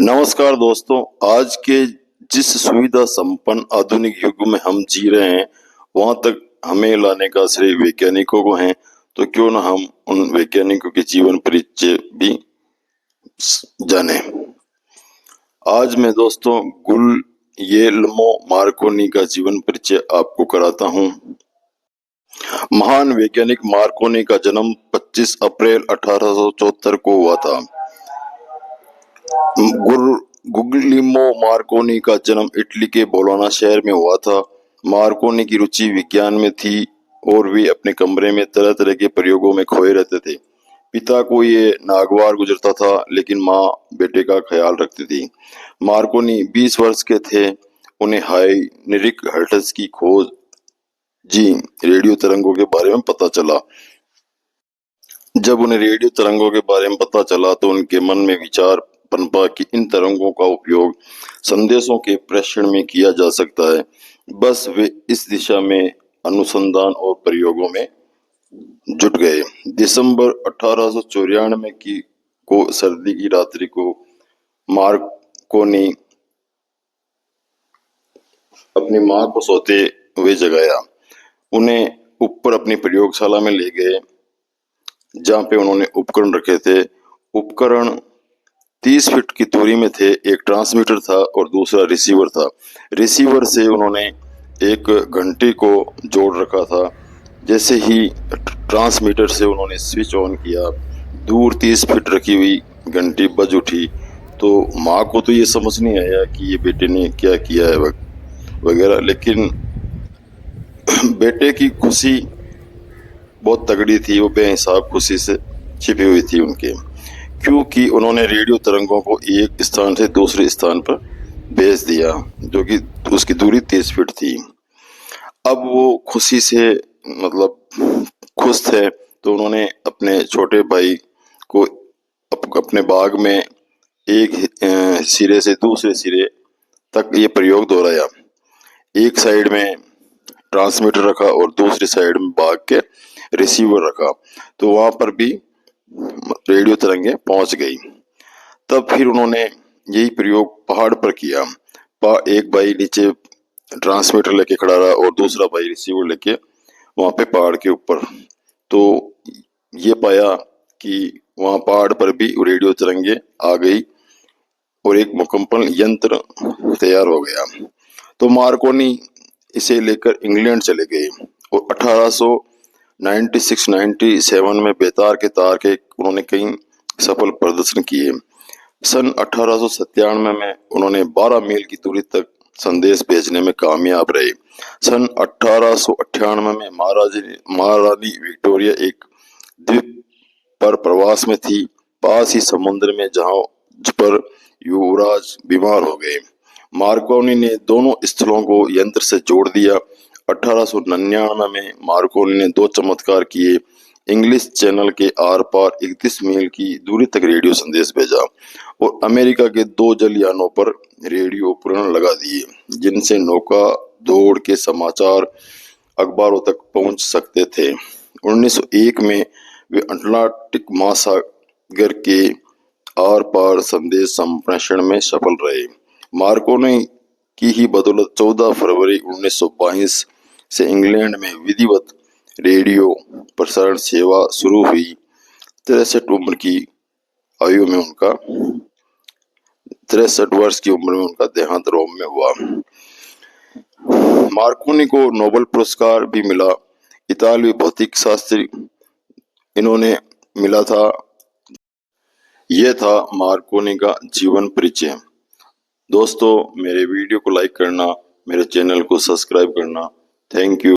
नमस्कार दोस्तों, आज के जिस सुविधा संपन्न आधुनिक युग में हम जी रहे हैं, वहां तक हमें लाने का श्रेय वैज्ञानिकों को है। तो क्यों ना हम उन वैज्ञानिकों के जीवन परिचय भी जाने। आज मैं दोस्तों गुglielmo मार्कोनी का जीवन परिचय आपको कराता हूं। महान वैज्ञानिक मार्कोनी का जन्म 25 अप्रैल 1874 को हुआ था। गुglielmo मार्कोनी का जन्म इटली के बोलोना शहर में हुआ था। मार्कोनी की रुचि विज्ञान में थी और वे अपने कमरे में तरह तरह के प्रयोगों में खोए रहते थे। पिता को ये नागवार गुजरता था, लेकिन माँ बेटे का ख्याल रखती थी। मार्कोनी 20 वर्ष के थे, उन्हें हाइनरिक हर्ट्ज की खोज रेडियो तरंगों के बारे में पता चला। जब उन्हें रेडियो तरंगों के बारे में पता चला तो उनके मन में विचार पनपा कि इन तरंगों का उपयोग संदेशों के प्रेषण में किया जा सकता है। बस वे इस दिशा में अनुसंधान और प्रयोगों में जुट गए। दिसंबर 1894 को सर्दी की रात्रि को मार्कोनी अपनी मां को सोते हुए जगाया। उन्हें ऊपर अपनी प्रयोगशाला में ले गए, जहां पे उन्होंने उपकरण रखे थे। उपकरण 30 फीट की दूरी में थे। एक ट्रांसमीटर था और दूसरा रिसीवर था। रिसीवर से उन्होंने एक घंटी को जोड़ रखा था। जैसे ही ट्रांसमीटर से उन्होंने स्विच ऑन किया, दूर 30 फीट रखी हुई घंटी बज उठी। तो माँ को तो ये समझ नहीं आया कि ये बेटे ने क्या किया है वगैरह, लेकिन बेटे की खुशी बहुत तगड़ी थी। वो बेहिसाब खुशी से छिपी हुई थी उनके, क्योंकि उन्होंने रेडियो तरंगों को एक स्थान से दूसरे स्थान पर भेज दिया, जो कि उसकी दूरी 30 फीट थी। अब वो खुशी से खुश थे, तो उन्होंने अपने छोटे भाई को अपने बाग में एक सिरे से दूसरे सिरे तक ये प्रयोग दोहराया। एक साइड में ट्रांसमीटर रखा और दूसरी साइड में बाग के रिसीवर रखा, तो वहां पर भी रेडियो तरंगे पहुंच गई। तब फिर उन्होंने यही प्रयोग पहाड़ पर किया। एक भाई नीचे ट्रांसमीटर लेके खड़ा रहा और दूसरा भाई रिसीवर लेके वहां पे पहाड़ के ऊपर। तो ये पाया कि वहां पहाड़ पर भी रेडियो तरंगे आ गई और एक मुकम्मल यंत्र तैयार हो गया। तो मार्कोनी इसे लेकर इंग्लैंड चले गए और 1896-97 में बेतार के तार के उन्होंने कई सफल प्रदर्शन किए। सन 1897 में उन्होंने 12 मील की दूरी तक संदेश भेजने में कामयाब रहे। सन 1898 में महारानी विक्टोरिया एक द्वीप पर प्रवास में थी, पास ही समुद्र में, जहां पर युवराज बीमार हो गए। मार्कोनी ने दोनों स्थलों को यंत्र से जोड़ दिया। 1899 में मार्कोनी ने 2 चमत्कार किए। इंग्लिश चैनल के आर पार 31 मील की दूरी तक रेडियो संदेश भेजा और अमेरिका के 2 जलयानों पर रेडियो उपकरण लगा दिए, जिनसे नौका दौड़ के समाचार अखबारों तक पहुंच सकते थे। 1901 में वे अटलांटिक महासागर के आर पार संदेश संप्रेषण में सफल रहे। मार्कोनी की ही बदौलत 14 फरवरी 1922 से इंग्लैंड में विधिवत रेडियो प्रसारण सेवा शुरू हुई। 63 वर्ष की उम्र में उनका देहांत रोम में हुआ। मार्कोनी को नोबेल पुरस्कार भी मिला। इतालवी भौतिक शास्त्री इन्होंने मिला था। यह था मार्कोनी का जीवन परिचय। दोस्तों, मेरे वीडियो को लाइक करना, मेरे चैनल को सब्सक्राइब करना। Thank you.